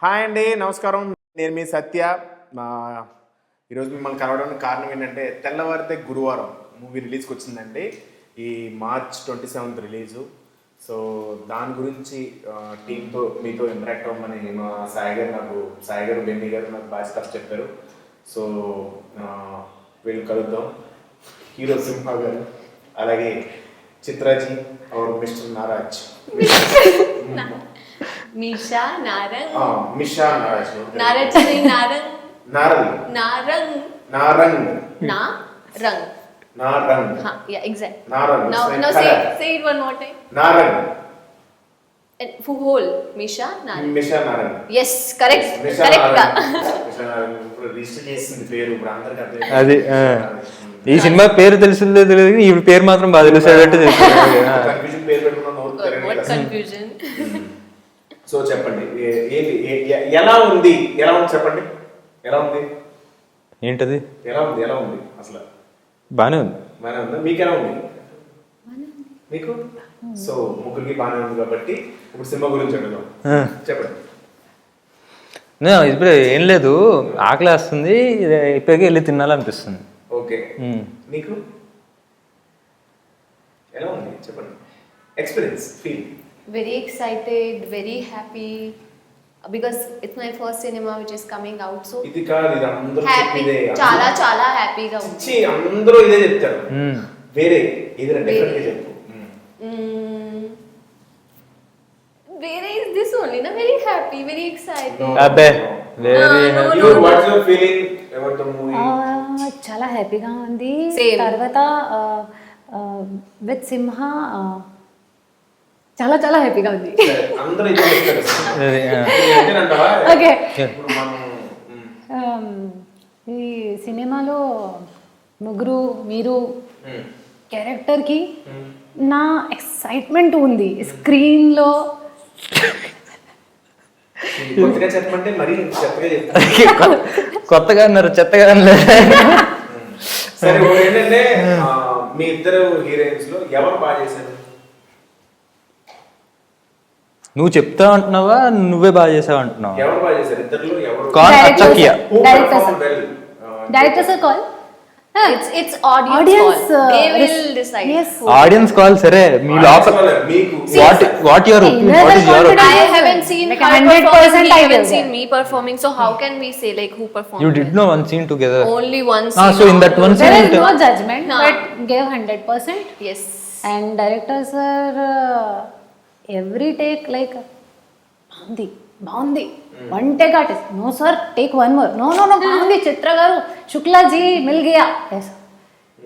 Hi అండి, నమస్కారం. నేను మీ సత్య. ఈరోజు మిమ్మల్ని కలవడానికి కారణం ఏంటంటే తెల్లవారితే గురువారం మూవీ రిలీజ్కి వచ్చిందండి. ఈ మార్చ్ 27 రిలీజు. సో దాని గురించి టీంతో మీతో ఇంటరాక్ట్ అవ్వమని మా సాయి గారు బెన్నీ గారు నాకు బాగా స్టఫ్ చెప్పారు. సో వీళ్ళు కలుద్దాం. హీరో సింహ గారు, అలాగే చిత్రాజీ और मिस्टर नाराज मिशा नारंग मिशा नाराज नाराज नहीं नारंग नारंग नारंग नारंग नारंग नारंग हाँ या exact Narang now say it one more time Narang and for whole Misha Narang Misha Narang yes correct Misha correct Misha Narang ఇప్పుడు రిజిస్టర్ చేసింది పేరు ఇప్పుడు అందరికీ అర్థం అది ఈ సినిమా పేరు తెలిసిందో తెలియదు, ఈ పేరు మాత్రం బాగా తెలిసేటట్టు కన్ఫ్యూజన్ పేరు పెట్టుకున్నాను. what confusion సో చెప్పండి, ఎలా ఉంది చెప్పండి. ఎలా ఉంది ఏంటది? ఎలా ఉంది అసలు? బానే ఉంది. బానే ఉందా? మీకు ఎలా ఉంది? మీకు సో ముగ్గురికి బానే ఉంది కాబట్టి ఇప్పుడు సినిమా గురించి అడుగుదాం. చెప్పండి. ఇప్పుడు ఏం లేదు, ఆకలి వేస్తుంది, ఇప్పటికే వెళ్ళి తినాలనిపిస్తుంది. ఓకే, నీకు ఎలా ఉంది చెప్పండి, experience, feel? very excited, very happy because it's my first cinema which is coming out, so ఇది కాదు, ఇది అందరూ happy, చెప్పేదే. చాలా చాలా హ్యాపీగా ఉంది. అందరూ ఇదే చెప్తారు. వేరే ఏదైనా డిఫరెంట్ గా చెప్పు. వేరే is this only na very happy, very excited. అబ్బే very You, what's your feeling about the movie? చాలా హ్యాపీగా ఉంది. Same. తర్వాత విత్ సింహ చాలా చాలా హ్యాపీగా ఉంది. అందరూ ఇదే చెప్తారు. అంతేనంటావా? ఓకే, ఇప్పుడు మనం ఈ సినిమాలో ముగ్గురు మీరు క్యారెక్టర్కి నా ఎక్సైట్మెంట్ ఉంది స్క్రీన్లో. కొత్తగా చెప్పమంటే మరీ చెత్తగా చెప్తాను. కొత్తగా అన్నారు, చెత్తగా అన్నారు. సరే, ఏంటంటే మీ ఇద్దరు హీరోయిన్స్ లో ఎవరు బాగా చేశారు? నువ్వు చెప్తా అంటున్నావా, నువ్వే బాగా చేసావు అంటున్నావా? ఎవరు బాగా చేశారు ఇద్దరులో? ఎవరు director sir call, It's audience call. They will decide. Audience call. సరే, మీ లోపల మీకు what your what is your I haven't seen Like her 100% performing, I he will haven't say. seen me performing, so how can we say like who performed? You did no one scene together. Only one Ah, scene. so in that one there scene is no judgment, No. but gave 100%. Yes. And director sir every take like బాగుంది one take artist, no sir take one more, no బాగుంది చిత్ర గారు, Shuklaji mill Gaya.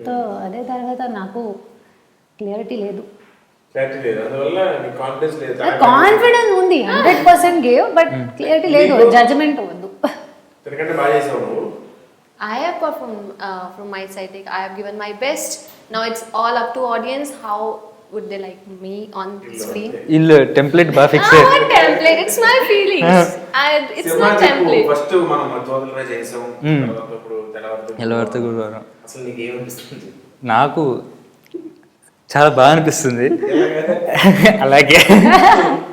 So అదే తర్వాత నాకు clarity లేదు, confidence ఉంది 100% gave, but clarity లేదు, judgement వద్దు. I have performed from my side. Like, I have given my best. Now it's all up to audience. How would they like me on screen? ఇల్ template బాగా fix Ah, what template? It's my feelings. It's not template. First మనం తోదలరా చేసాం, తర్వాత ఇప్పుడు తెల్లవారితే గురువారం. అసలు నీకు ఏమనిపిస్తుంది? నాకు చాలా బాగా అనిపిస్తుంది. అలాగే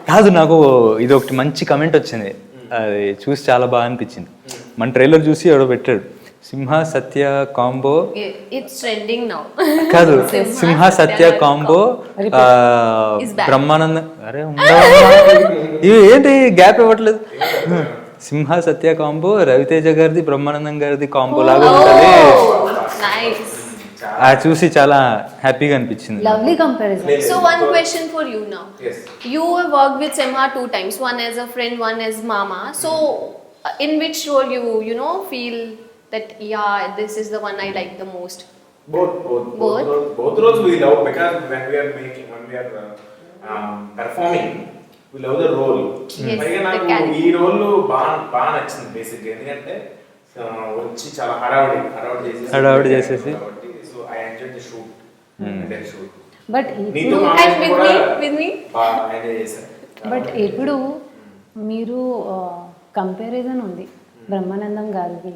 కాదు, నాకు ఇది ఒకటి మంచి కమెంట్ వచ్చింది, అది చూసి చాలా బాగా అనిపించింది. మన ట్రైలర్ చూసి ఎవడో పెట్టాడు, సింహ సత్య కాంబో. It's trending now. కాదు, సింహ సత్య కాంబో Is back. బ్రహ్మానందం. అరే ఇవి ఏంటి గ్యాప్ ఇవ్వట్లేదు. సింహ సత్య కాంబో రవితేజ గారిది బ్రహ్మానందం గారిది కాంబో లాగా ఉంటుంది. Nice. అది చూసి చాలా హ్యాపీగా అనిపించింది. Lovely comparison. So one question for you now. Yes. You have worked with Simha 2 times, one as a friend, one as mama. So in which role you know feel that yeah, this is the one I like the most? Both roles we love, because when we are performing we love the role. Yes, పైగా the నాకు character. ఈ role బాగా నచ్చింది బేసిక్గా, ఎందుకంటే వచ్చి చాలా హడావుడి చేసేసి కాబట్టి so I enjoy the shoot. But నీతో And with me? బాగా ఎంజాయ్ చేశాను. బట్ ఇప్పుడు మీరు కంపారిజన్ ఉంది బ్రహ్మానందం గారికి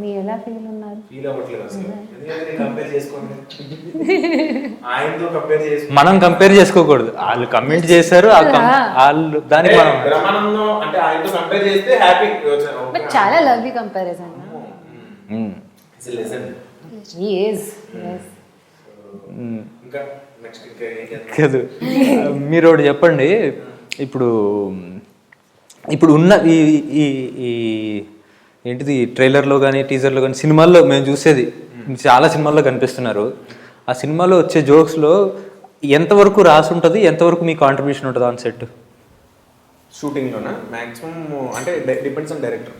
మీ ఎలా ఫీల్ ఉన్నారు? ఫీల్ అవ్వట్లేదు అసలు, ఎందుకంటే కంపేర్ చేసుకోండి, ఆయనతో కంపేర్ చేసుకోండి. మనం కంపేర్ చేసుకోకూడదు, వాళ్ళు కమెంట్ చేశారు, వాళ్ళు దానికి మనం బ్రహ్మానందం అంటే ఆయనతో కంపేర్ చేస్తే హ్యాపీ. బట్ చాలా లవ్లీ కంపారిజన్. హి ఈజ్ ఇంకా నెక్స్ట్ ఇంకా ఏం చేద్దాం? కాదు, మీరు ఒకటి చెప్పండి. ఇప్పుడు ఇప్పుడు ఉన్న ఈ ఈ ఈ ఏంటిది ట్రైలర్లో కానీ టీజర్లో కానీ సినిమాల్లో మేము చూసేది చాలా సినిమాల్లో కనిపిస్తున్నారు. ఆ సినిమాలో వచ్చే జోక్స్లో ఎంతవరకు రాసి ఉంటుంది, ఎంతవరకు మీ కాంట్రిబ్యూషన్ ఉంటుంది ఆన్ సెట్? షూటింగ్లోనా మ్యాక్సిమం అంటే depends on director.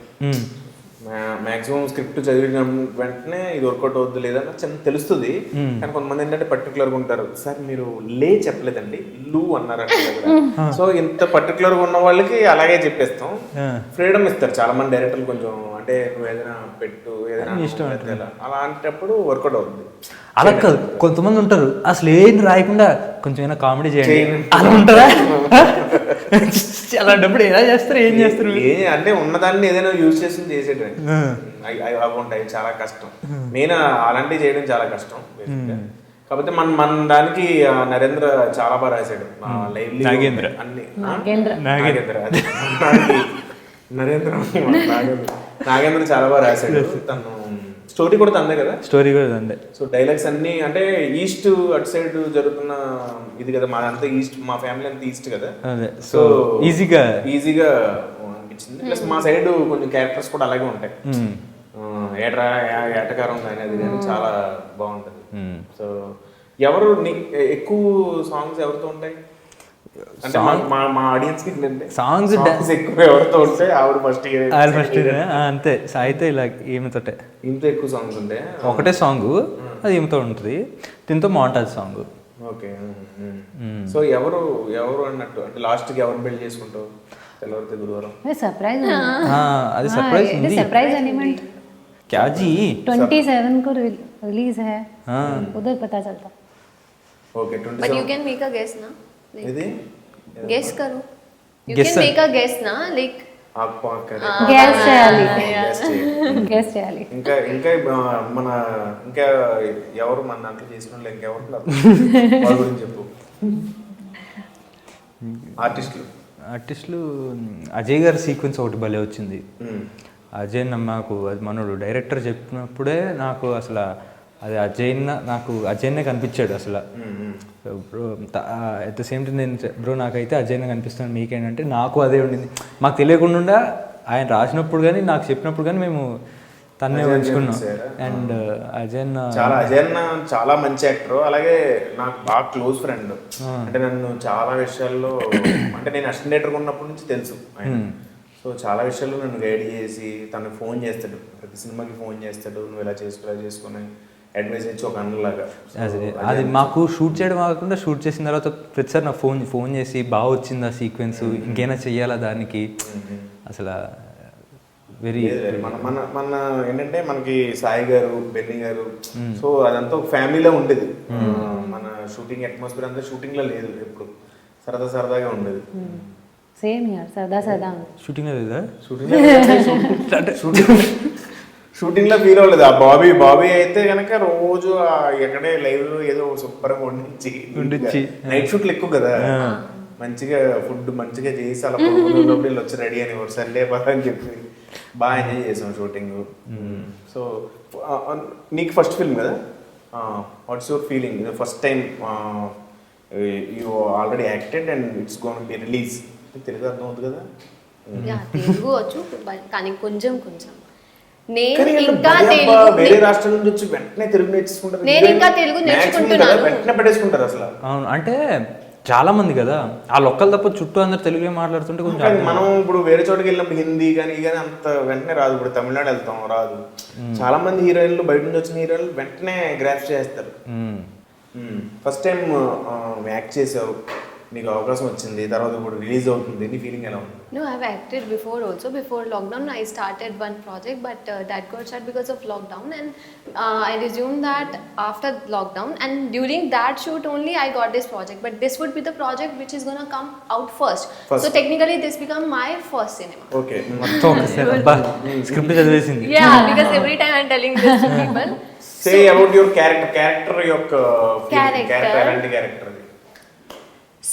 Maximum script చదివిన వెంటనే ఇది వర్కౌట్ అవుద్దు లేదన్న చిన్న తెలుస్తుంది. కానీ కొంతమంది ఏంటంటే పర్టికులర్గా ఉంటారు, సార్ మీరు లే చెప్పలేదండి లూ అన్నారంటే. సో ఇంత పర్టికులర్గా ఉన్న వాళ్ళకి అలాగే చెప్పేస్తాం, ఫ్రీడమ్ ఇస్తారు చాలా మంది డైరెక్టర్లు. కొంచెం అంటే నువ్వు ఏదైనా పెట్టు, ఏదైనా ఇష్టం అలాంటప్పుడు వర్కౌట్ అవుతుంది. అలా కాదు, కొంతమంది ఉంటారు అసలు ఏం రాయకుండా కొంచెం ఏమైనా కామెడీ చేయండి అలా ఉంటారా? అలాంటప్పుడు ఎలా చేస్తారు, ఏం చేస్తారు? అంటే ఉన్నదాన్ని ఏదైనా యూజ్ చేసి చేసేటండి అవి ఉంటాయి, చాలా కష్టం. నేను అలాంటివి చేయడం చాలా కష్టం. కాకపోతే మన దానికి నరేంద్ర చాలా బాగా రాశాడు. నాగేంద్ర అన్ని నాగేంద్ర చాలా బాగా రాశాడు. తను స్టోరీ కూడా తందే కదా, స్టోరీ కూడా తందే. సో డైలాగ్స్ అన్ని అంటే ఈస్ట్ అటు సైడ్ జరుగుతున్న ఇది కదా, మాదంతా ఈస్ట్, మా ఫ్యామిలీ అంతా ఈస్ట్ కదా. సో ఈజీగా అనిపించింది. ప్లస్ మా సైడ్ కొంచెం క్యారెక్టర్స్ కూడా అలాగే ఉంటాయి. ఏటకారం కానీ అది కానీ చాలా బాగుంటుంది. సో ఎవరు ఎక్కువ సాంగ్స్ ఎవరితో ఉంటాయి అంటే మా ఆడియన్స్ కి ఏంటంటే సాంగ్స్ ఎక్కువ ఎవరితో ఉంటే ఆవిడ ఫస్ట్ అంతే. సాయితే ఇలా ఈమెతోటే ఇంత ఎక్కువ సాంగ్స్ ఉంటాయి. ఒకటే సాంగ్ అది ఈమెతో ఉంటుంది, దీంతో మాంటాజ్ సాంగ్. ఓకే. సో ఎవరు అన్నట్టు అంటే లాస్ట్ కి ఎవరు బిల్డ్ చేసుకుంటావు? తెల్లవారితే గురువారం सरप्राइज అది సర్ప్రైజ్ ఉంది. सरप्राइज एलिमेंट क्या जी 27 को रिलीज है, उधर पता चलता. Okay. But you can make a guess na. ఇది Guess करो. You Guess can make a guess na, like guess చేయాలి, గెస్ చేయాలి. ఇంకా మన ఇంకా ఎవరు మన దాంట్లో చేసిన వాళ్ళు ఇంకెవరు వాళ్ళ గురించి చెప్పు. ఆర్టిస్టులు అజయ్ గారి సీక్వెన్స్ ఒకటి భలే వచ్చింది. అజయ్ నాకు అది మనోడు డైరెక్టర్ చెప్పినప్పుడే నాకు అసలు అది అజయ్నే కనిపించాడు అసలు. Bro at the same time నేను బ్రో నాకైతే అజయ్నే కనిపిస్తున్నాను, మీకేంటంటే నాకు అదే ఉండింది. మాకు తెలియకుండా ఆయన రాసినప్పుడు కానీ నాకు చెప్పినప్పుడు కానీ మేము తన్నే ఉంచుకున్నాం. అండ్ అజయ్ చాలా మంచి యాక్టర్, అలాగే నాకు బాగా క్లోజ్ ఫ్రెండ్. అంటే నన్ను చాలా విషయాల్లో అంటే నేను అసిస్టెంట్ డైరెక్టర్ ఉన్నప్పటి నుంచి తెలుసు ఆయన. సో చాలా విషయాల్లో నన్ను గైడ్ చేసి తను ఫోన్ చేస్తాడు, ప్రతి సినిమాకి ఫోన్ చేస్తాడు, నువ్వు ఇలా చేసుకుని అడ్వైస్ ఇచ్చి ఒక అన్నలాగా. అది మాకు షూట్ చేయడం కాకుండా షూట్ చేసిన తర్వాత ప్రతిసారి నాకు ఫోన్ చేసి బాగా వచ్చింది ఆ సీక్వెన్స్, ఇంకేనా చెయ్యాలా దానికి, అసలు వెరీ మన ఏంటంటే మనకి సాయి గారు, బెన్నీ గారు, సో అదంతా ఒక ఫ్యామిలీలో ఉండేది. మన షూటింగ్ అట్మాస్ఫియర్ అంతా షూటింగ్ లో లేదు, ఎప్పుడు సరదాగా ఉండేది. సేమ్ యార్, సరదా షూటింగ్ లేదా, షూటింగ్ లో ఫీల్ అవ్వలేదు. ఆ బాబీ అయితే కనుక రోజు ఎక్కడే లైవ్ ఏదో సూపర్గా వండించి నైట్ షూట్లు ఎక్కువ కదా, మంచిగా ఫుడ్ మంచిగా చేసి అలా లోపల వచ్చి రెడీ అని సండే పద అని చెప్పి బాగా ఎంజాయ్ చేసాం షూటింగ్. సో నీకు ఫస్ట్ ఫిల్మ్ కదా, what's your feeling first time you already acted and it's gonna be release? Telugu అర్థం అవుతుంది కదా? తెలుగు వచ్చు కానీ కొంచెం వేరే రాష్ట్రం నుంచి వచ్చి వెంటనే తెలుగు నేర్చుకుంటారు, నేను ఇంకా తెలుగు నేర్చుకుంటున్నాను, వెంటనే పెట్టేసుకుంటారు అసలు. అవును, అంటే చాలా మంది కదా వాళ్ళు ఒక్కరు తప్ప చుట్టూ అందరు తెలుగులో మాట్లాడుతుంటే కొంచెం. మనం ఇప్పుడు వేరే చోటుకి వెళ్ళినప్పుడు హిందీ కానీ అంత వెంటనే రాదు. ఇప్పుడు తమిళనాడు వెళ్తాం రాదు. చాలా మంది హీరోయిన్లు బయట నుంచి వచ్చిన హీరోయిన్లు వెంటనే గ్రాఫ్ చేస్తారు. ఫస్ట్ టైం యాక్ట్ చేసావు, నీకు అవకాశం వచ్చింది, తర్వాత ఇప్పుడు రిలీజ్ అవుతుంది, నీ ఫీలింగ్ ఎలా ఉంది? No, I've acted before also. Before lockdown, I started one project, but that got shut because of lockdown, and I resumed that after lockdown. And during that shoot only, I got this project. But this would be the project which is gonna come out first. So technically, this become my first cinema. Okay. మొత్తం ఒకసారి అబ్బా script చదివేసింది. Yeah, because every time I'm telling this to people. Say about your character యొక్క Character. ఎలాంటి character అది?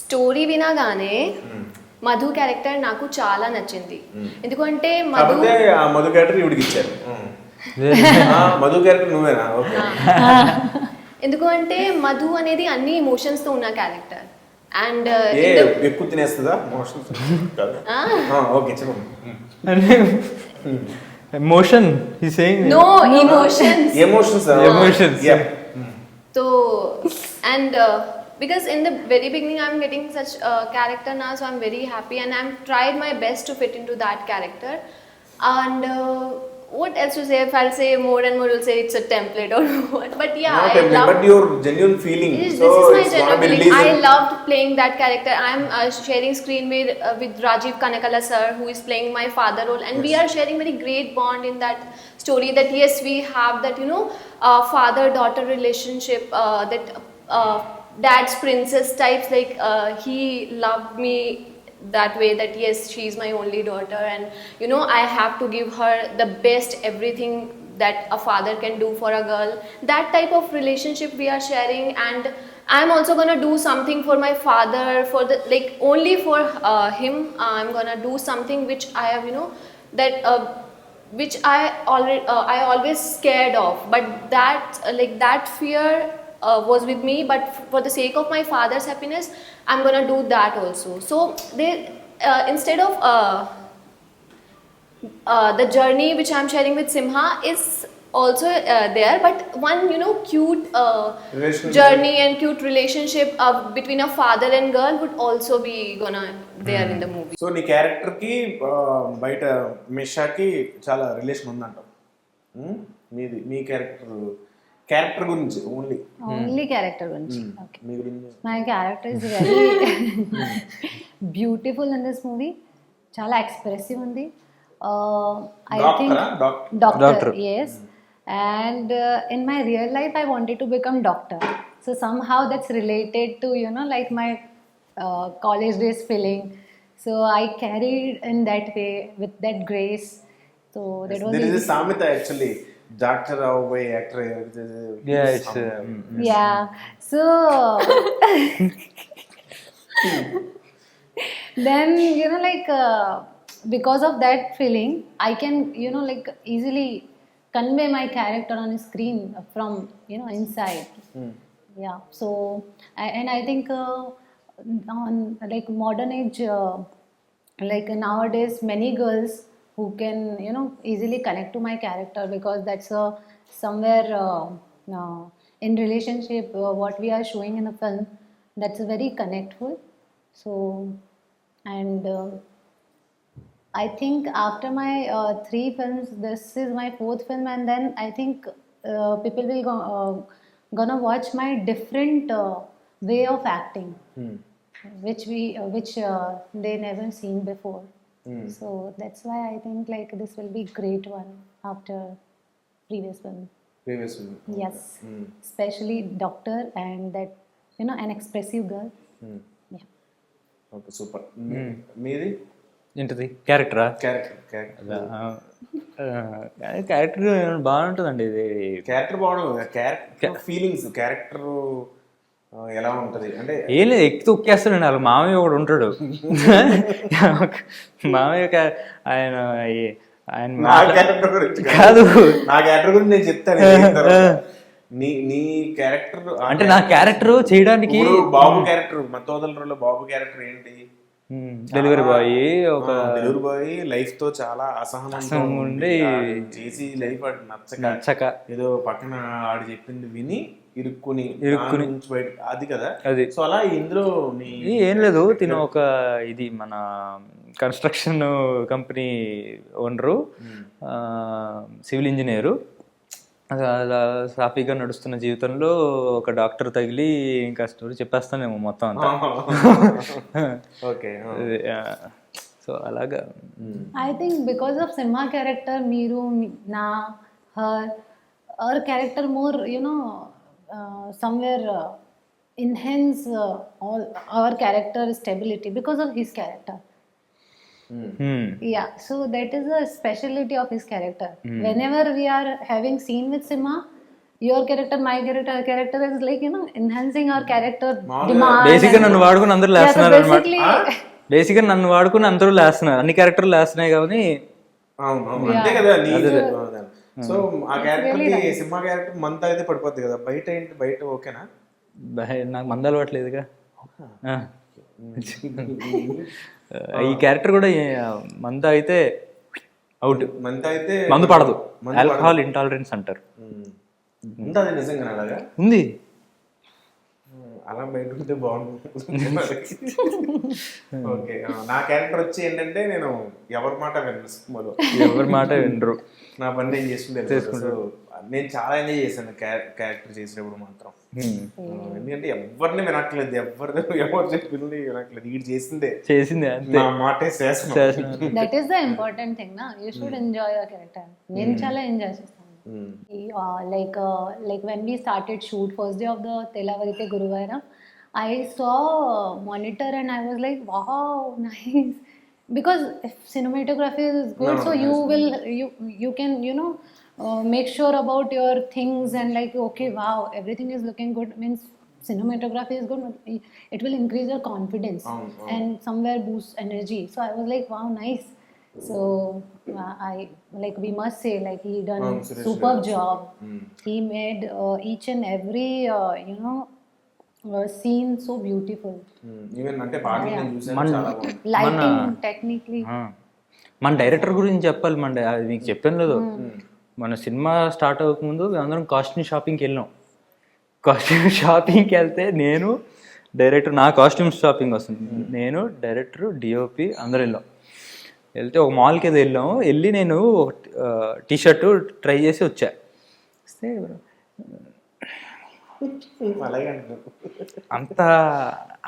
Story వినగానే Madhu character నాకు చాలా నచ్చింది. ఎందుకంటే మధు కాకపోతే ఆ మధు క్యారెక్టర్ ఇవిడికి ఇచ్చారు. మధు క్యారెక్టర్ నువ్వేనా? ఓకే. ఎందుకు అంటే మధు అనేది అన్ని ఎమోషన్స్ తో ఉన్న క్యారెక్టర్. అండ్ ఎక్కువ తినేస్తుందా మోషన్స్? ఓకే చెప్పండి. Emotion he saying no emotions. Emotions. So and because in the very beginning I'm getting such a character now, so I'm very happy and I'm tried my best to fit into that character. And what else to say? If I'll say more and more, will say it's a template or what. But yeah, Not I template, love. but your genuine feeling. This So is my it's gonna genuine be feeling. I released. loved playing that character. I'm sharing screen with Rajiv Kanakala sir, who is playing my father role, and we are sharing very great bond in that story. That yes, we have that father-daughter relationship. That dad's princess types. Like he loved me that way. That yes, she's my only daughter, and I have to give her the best everything that a father can do for a girl. That type of relationship we are sharing, and I'm also gonna do something for my father, for the only for him. I'm gonna do something which I have that which I always scared of, but that that fear was with me, but for the sake of my father's happiness, I'm gonna do that also. So they instead of the journey which I'm sharing with Simha is also there, but one cute Relationship. journey and cute relationship between a father and girl would also be gonna there in the movie. So నీ character కి బయట మిషాకి చాలా relation ఉందంట. మీ character గురించి only character గురించి. Okay, మీ గురించి my character is very beautiful in this movie. చాలా expressive ఉంది. I think doctor, yes. And in my real life I wanted to become doctor, so somehow that's related to like my college days feeling, so I carried in that way with that grace. So that was there is easy. a samita actually, doctor away actor. Yeah, it's Yeah, so then because of that feeling I can easily convey my character on screen from inside. Yeah, so and I think on modern age, nowadays many girls who can easily connect to my character, because that's somewhere in relationship what we are showing in the film, that's very connectful. So and I think after my 3 films, this is my 4th film, and then I think people will gonna watch my different way of acting, which they never seen before. So that's why I think this will be great one after previous film. Yes, especially doctor and that an expressive girl. Yeah. Okay, super. మీది ఏంటిది క్యారెక్టరా? Character బాగుంటుందండి ఇది. Character బాగుంటుంది. Character feelings, character ఎలా ఉంటది అంటే ఏం లేదు, ఎక్కి తొక్కేస్తాడండి. వాళ్ళ మామయ్య ఒకడు ఉంటాడు. మామయ్య ఆయన నా క్యారెక్టర్ గురించి కాదు, నా క్యారెక్టర్ గురించి నేను చెప్తాను. నీ క్యారెక్టర్ అంటే నా క్యారెక్టర్ చేయడానికి బాబు క్యారెక్టర్, మత్తోదలలో బాబు క్యారెక్టర్ ఏంటి? డెలివరీ బాయ్, ఒక డెలివరీ బాయ్ లైఫ్ తో చాలా అసహనం ఉండి చేసి లైఫ్ నచ్చక ఏదో పక్కన ఆడు చెప్పింది విని ఇరుక్కుని బయట, అది కదా అది. సో అలా ఇందులో ఏం లేదు, తిను ఒక ఇది మన construction company owner, civil engineer. అలా సాఫీగా నడుస్తున్న జీవితంలో ఒక డాక్టర్ తగిలి ఇంకా స్టోరీ చెప్పేస్తానేమో మొత్తం అంతా. ఓకే. సో అలాగా I think because of Simha character, Meeru, Na, her character more, somewhere enhance all our character stability because of his character. Yeah, so that is a specialty of his character. Whenever we are having scene with Simha, your character, my character, her character is like, enhancing our character demand. బేసిక్గా నన్ను వాడుకుని అందరూ Yeah, so లేస్తున్నారు అనమాట. basically, బేసిక్గా నన్ను వాడుకుని అందరూ లేస్తున్నారు, అన్ని క్యారెక్టర్లు లేస్తున్నాయి కానీ అవును అంతే కదా. సో ఆ క్యారెక్టర్ కి సింహ క్యారెక్టర్ మంత్ అయితే పడిపోద్ది కదా. బయట ఏంటి, బయట ఓకేనా? నాకు మంద అలవాట్లేదుగా. ఈ క్యారెక్టర్ కూడా మంద అయితే అవుట్, మంత్ అయితే మందు పడదు, ఆల్కహాల్ ఇంటాలరెన్స్ అంటారు. ఉంటుంది నిజంగా అలాగా ఉంది. అలా బయట ఉంటే బాగుంటుంది. ఓకే. నా క్యారెక్టర్ వచ్చి ఏంటంటే నేను ఎవరి మాట వినను సినిమాలో. ఎవరి మాట వినరు, నా పని నేను చేసుకుంటాను. నేను చాలా ఎంజాయ్ చేశాను క్యారెక్టర్ చేసినప్పుడు మాత్రం. ఎందుకంటే ఎవరిని వినట్లేదు, ఎవరు చెప్పింది వినట్లేదు, వీడు చేసిందే నా మాటే శాసనం. that is the important thing, na. You should enjoy your character. నేను చాలా ఎంజాయ్ చేస్తాను. Like when we started shoot first day of the Telavarite Guruvayuram, I saw monitor and I was like, wow, nice. Because if cinematography is good, so you can make sure about your things and like, okay, wow, everything is looking good, means cinematography is good, it will increase your confidence and somewhere boost energy. So I was like, wow, nice. So I like, we must say, like, he done superb job. He made each and every scene so beautiful. Even అంటే పాటలు నేను చూసాను, చాలా బాగుంది. Lighting technically. మన director గురించి చెప్పాలి. అది మీకు చెప్పాను లేదు, మన సినిమా స్టార్ట్ అవ్వకముందు అందరం కాస్ట్యూమ్ షాపింగ్కి వెళ్ళాం. కాస్ట్యూమ్ షాపింగ్కి వెళ్తే నేను డైరెక్టర్, నా కాస్ట్యూమ్ షాపింగ్ వస్తుంది, నేను డైరెక్టర్, డిఓపి అందరం వెళ్తే ఒక మాల్కి ఏదో వెళ్ళాము. వెళ్ళి నేను ఒక టీషర్ట్ ట్రై చేసి వచ్చా. వస్తే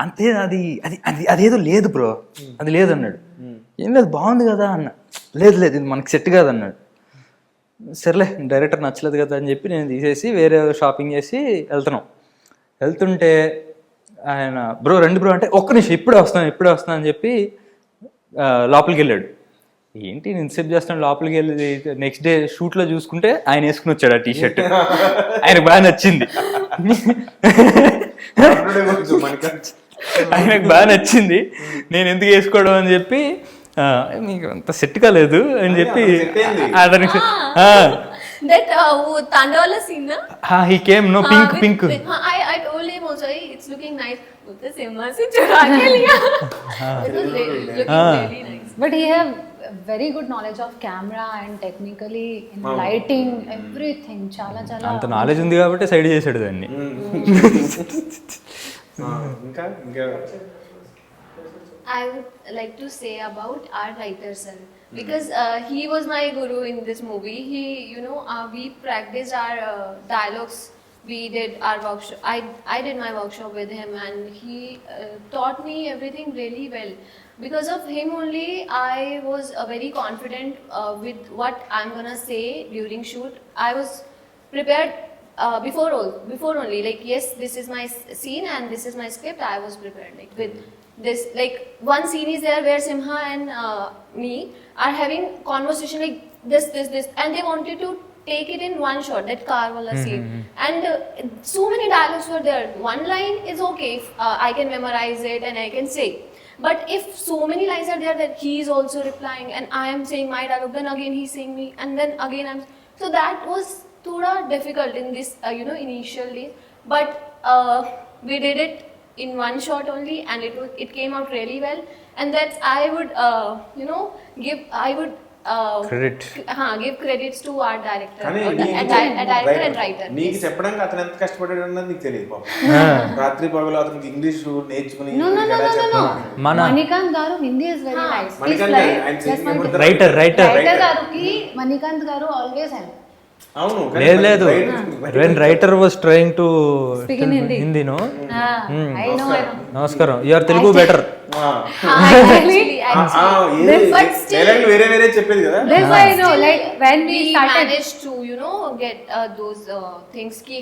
అంతే అది అది అది అదేదో లేదు బ్రో, అది లేదన్నాడు. ఏం లేదు, బాగుంది కదా అన్న. లేదు ఇది మనకి సెట్ కాదన్నాడు. సర్లే, డైరెక్టర్ నచ్చలేదు కదా అని చెప్పి నేను తీసేసి వేరే షాపింగ్ చేసి వెళ్తుంటే ఆయన బ్రో రండి బ్రో అంటే, ఒక్క నిమిషం ఇప్పుడే వస్తాను అని చెప్పి లోపలికి వెళ్ళాడు. ఏంటి నేను ఇన్సెప్ట్ చేస్తాను, లోపలికి వెళ్ళి నెక్స్ట్ డే షూట్లో చూసుకుంటే ఆయన వేసుకుని వచ్చాడు ఆ టీషర్ట్. ఆయనకు బాగా నచ్చింది, ఆయనకు బాగా నచ్చింది. నేను ఎందుకు వేసుకోవడం అని చెప్పి, మీకు అంత సెట్ కాలేదు అని చెప్పి అతనికి that Tandawala scene, na? he came, no, pink. I told him also, hey, it's looking nice. The Simha se chura ke liya. It was looking really nice. But he have very good knowledge of camera and technically in lighting, everything. Chala అంత knowledge ఉంది కాబట్టి side చేసాడు దాన్ని. ఇంకా I would like to say about our writer sir, because he was my guru in this movie. He, we practiced our dialogues. We did our workshop. I did my workshop with him, and he taught me everything really well. Because of him only, I was very confident with what I'm gonna say during shoot. I was prepared before only. Like, yes, this is my scene and this is my script. I was prepared, like, with this, like, one scene is there where Simha and me are having conversation like this, and they wanted to take it in one shot, that car wala scene. And so many dialogues were there. One line is okay if I can memorize it and I can say. But if so many lines are there that he is also replying and I am saying my dialogue, then again he's saying me, and then again I'm... So that was thoda difficult in this, initial days. But we did it in one shot only, and it came out really well. And that's, I would give credits to our director, director and writer. నీకు చెప్పడానికి అతను ఎంత కష్టపడ్డాడు అన్నది నీకు తెలియదు పాపం. రాత్రి పగలు అతనికి ఇంగ్లీష్ నేర్చుకుని No. Manikant garu Hindi is very nice. Manikant He's like, writer writer garu ki Manikant garu always help. అవును లేదు లేదు when writer was trying to Speak in Hindi. Hindi no I know. నమస్కారం you are Telugu better Actually, but still వేరే వేరే చెప్పేది కదా. This I know. Like when we we started. managed to get those things ki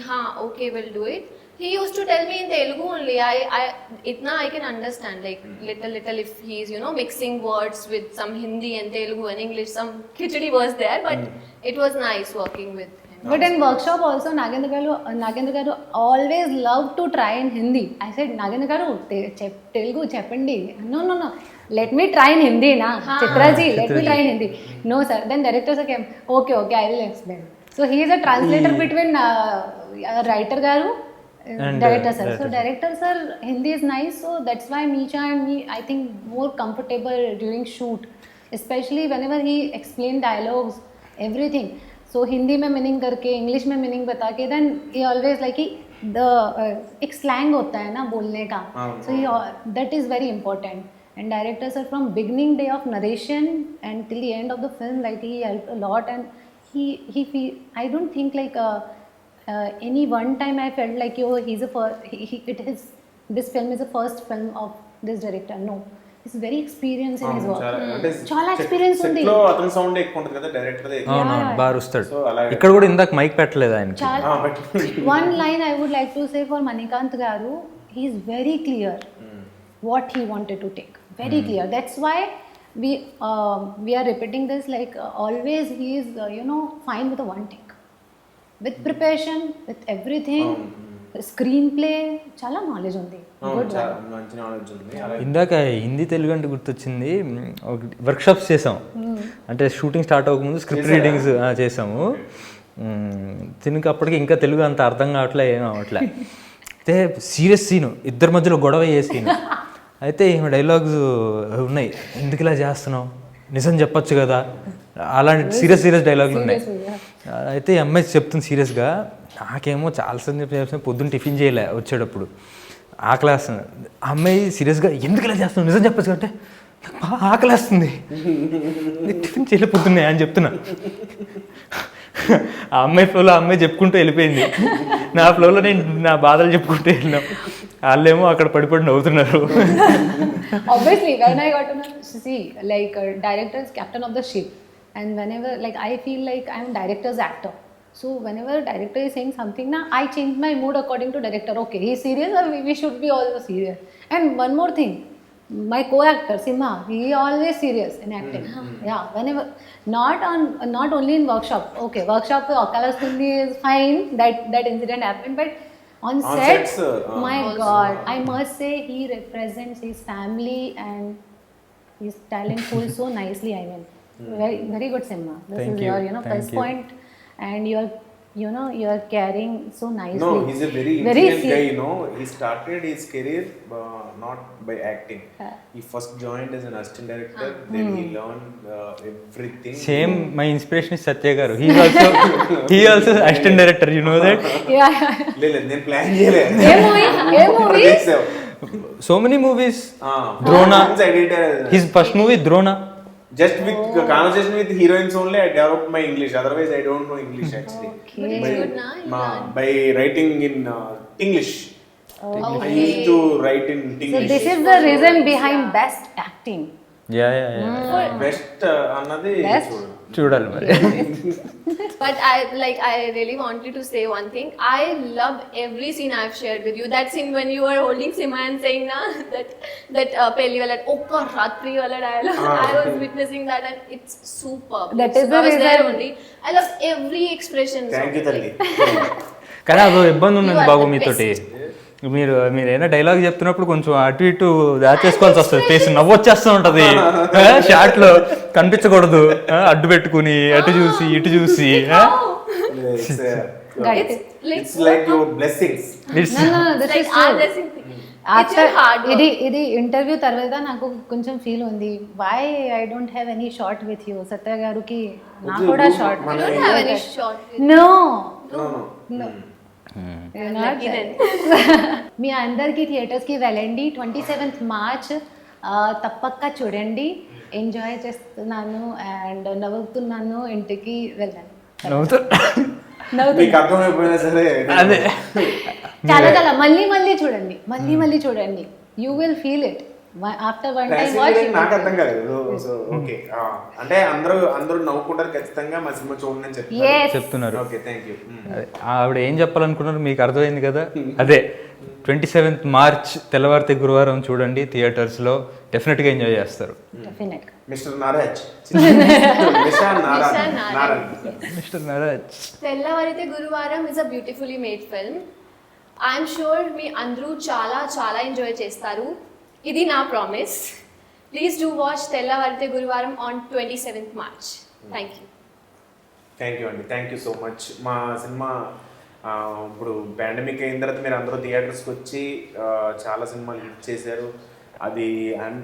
okay, we'll do it. He used to tell me in Telugu only. I itna I can understand, like little if he's mixing words with some Hindi and Telugu and English, some khichdi was there, but it was nice working with him. But in workshop also, Nagendra garu always loved to try in Hindi. I said, Nagendra garu, Telugu cheppandi. No. Let me try in Hindi, na. Chitra ji, let me try in Hindi. No, sir. Then director sir came. Okay, I will explain. So he is a translator between writer garu and director sir. So director sir, Hindi is nice. So that's why Meesha and me, I think, more comfortable during shoot, especially whenever he explained dialogues, everything. So Hindi में meaning करके English में meaning बता के then he always like कि the एक slang होता है ना बोलने का, so that is very important. And director sir from beginning day of narration and till the end of the film, like he help a lot. And he I don't think like any one time I felt like he's a this film is the first film of this director. No, he's very experienced in his work. చాలా experience ఉంది. లో అతని sound ఎక్కువ ఉంటుంది కదా director they. అవునవును బాగా వస్తాడు. So, అలాగే. ఇక్కడ కూడా ఇందాక మైక్ పెట్టలేదు ఆయనకి. One line I would like to say for Manikant garu, he is very clear what he wanted to take. Very clear. That's why we are repeating this, like always he is fine with a one take, with preparation, with everything. Screenplay చాలా knowledge ఉంది. Good మంచి knowledge ఉంది. అలాగే ఇందాక హిందీ తెలుగు అంటే గుర్తొచ్చింది, workshops చేసాం. అంటే షూటింగ్ స్టార్ట్ అవ్వకముందు స్క్రిప్ట్ రీడింగ్స్ చేసాము. దీనికి అప్పటికి ఇంకా తెలుగు అంత అర్థం కావట్లే, ఏం అవ్వట్లే. అయితే సీరియస్ సీను, ఇద్దరి మధ్యలో గొడవ అయ్యే సీను. అయితే ఈమె డైలాగ్స్ ఉన్నాయి, ఎందుకు ఇలా చేస్తున్నావు, నిజం చెప్పొచ్చు కదా, అలాంటి సీరియస్ డైలాగులు ఉన్నాయి. అయితే ఈ అమ్మాయి చెప్తుంది సీరియస్గా, నాకేమో చాలాసార్లు చెప్పిన పొద్దున్న టిఫిన్ చేయలే, వచ్చేటప్పుడు ఆకలేస్తుంది. ఆ అమ్మాయి సీరియస్గా ఎందుకు ఇలా చేస్తున్నావు, నిజం చెప్పచ్చు అంటే నాకు బాగా ఆకలేస్తుంది, టిఫిన్ చేయలే పొద్దున్నే అని చెప్తున్నా. ఆ అమ్మాయి ఫ్లోలో ఆ అమ్మాయి చెప్పుకుంటూ వెళ్ళిపోయింది, నా ఫ్లోలో నేను నా బాధలు చెప్పుకుంటూ వెళ్ళినాం. వాళ్ళేమో అక్కడ పడిపడి నవ్వుతున్నారు. Obviously, when I got to know, see, like director is captain of the ship, and whenever, like, I feel like I'm director's actor. So whenever director is saying something, na, I change my mood according to director. Okay, he's serious, or we should be also serious. And one more thing, my co-actor Simha, he always serious in acting. Yeah, whenever, not only in workshop. Okay, workshop Akalasthindi is fine. That incident happened, but on set, sets, my God, I must say he represents his family and his talent pool so nicely. I mean, very good, Simha. This Thank is you. your Thank plus you. point, and you are carrying so nicely. No, he's a very intelligent guy. He started his career not by acting. He first joined as an assistant director, then he learned everything. Same my inspiration is Satya గారు. He also assistant director, you know that. Yeah. లేదు నేను plan చేయలేదు. ఏ movie? So many movies. Drona, his first movie Drona. Just with conversation with heroines only, I developed my English. Otherwise, I don't know English actually. But it's good na. By writing in English. I used to write in So English. this is the reason behind best acting. Yeah Best అన్నది Best? చూడు. చూడాలి మరి. But I really wanted to say one thing. I love every scene I've shared with you. That scene when you were holding Sima and saying na that Pehli wala okka ratri wala dialogue. I was witnessing that and it's superb. That is So the I was there reason. only. I love every expression. Thank you తల్లి. కానీ అదో ఇబ్బంది ఉన్నది You are Babu the మీతోటి. మీరు ఏదైనా dialogue చెప్తున్నప్పుడు కొంచెం అటు ఇటు దాచేసుకోవాల్సి వస్తుంది, ఫేస్ నవ్వు వచ్చేస్తూ ఉంటది షార్ట్ లో, కనిపించకూడదు, అడ్డు పెట్టుకుని అటు చూసి ఇటు చూసి. It's like your blessings. No, this Like is our true. blessing thing. It's After your hard work. ఇది ఇంటర్వ్యూ తర్వాత నాకు కొంచెం ఫీల్ ఉంది, why I don't have any short with you. Satya గారికి నాకు కూడా short. You don't have any short with no No. lucky then. మీ అందరికీ థియేటర్స్కి వెళ్ళండి. 27th March తప్పక చూడండి. ఎంజాయ్ చేస్తున్నాను అండ్ నవ్వుతున్నాను, ఇంటికి వెళ్ళండి. నవ్వుతారు. నవ్వుతుంది. మీకు అర్థమైపోయినా సరే అదే చాలా చాలా మళ్ళీ చూడండి, మళ్ళీ చూడండి. You will feel it after one time watch. నాకు అర్థం కాలేదు. సో ఓకే, అంటే అందరూ నవ్వుకుంటారు ఖచ్చితంగా మా సినిమా చూడండి అని చెప్తున్నారు. Okay, thank you. అదే, ఆవిడ ఏం చెప్పాలనుకున్నారు మీకు అర్థమైంది కదా. అదే 27th మార్చ్ తెల్లవారితే గురువారం చూడండి థియేటర్స్లో, డెఫినెట్గా ఎంజాయ్ చేస్తారు. Definite. Mister Naraj mister Naraj. Thellavarithe Guruvaram is a beautifully made film. I'm sure మీ అందరూ చాలా చాలా ఎంజాయ్ చేస్తారు. ఇది నా ప్రామిస్. ప్లీజ్ డూ వాచ్ తెల్లవారితే గురువారం on 27th March. Thank you. Thank you అండి, థ్యాంక్ యూ సో మచ్. మా సినిమా ఇప్పుడు పాండమిక్ అయిన తర్వాత మీరు అందరూ థియేటర్స్కి వచ్చి చాలా సినిమాలు హిట్ చేశారు. అది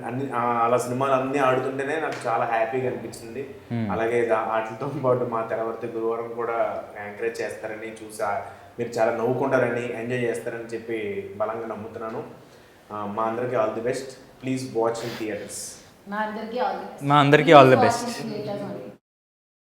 అన్ని అలా సినిమాలు అన్నీ ఆడుతుంటేనే నాకు చాలా హ్యాపీగా అనిపించింది. అలాగే వాటితో పాటు మా తెల్లవారితే గురువారం కూడా ఎంకరేజ్ చేస్తారని చూసా, మీరు చాలా నవ్వుకుంటారని, ఎంజాయ్ చేస్తారని చెప్పి బలంగా నమ్ముతున్నాను. మా అందరికీ all the best. Please watch in theatres. మా అందరికీ ఆల్ ది బెస్ట్. మా అందరికీ ఆల్ ది బెస్ట్.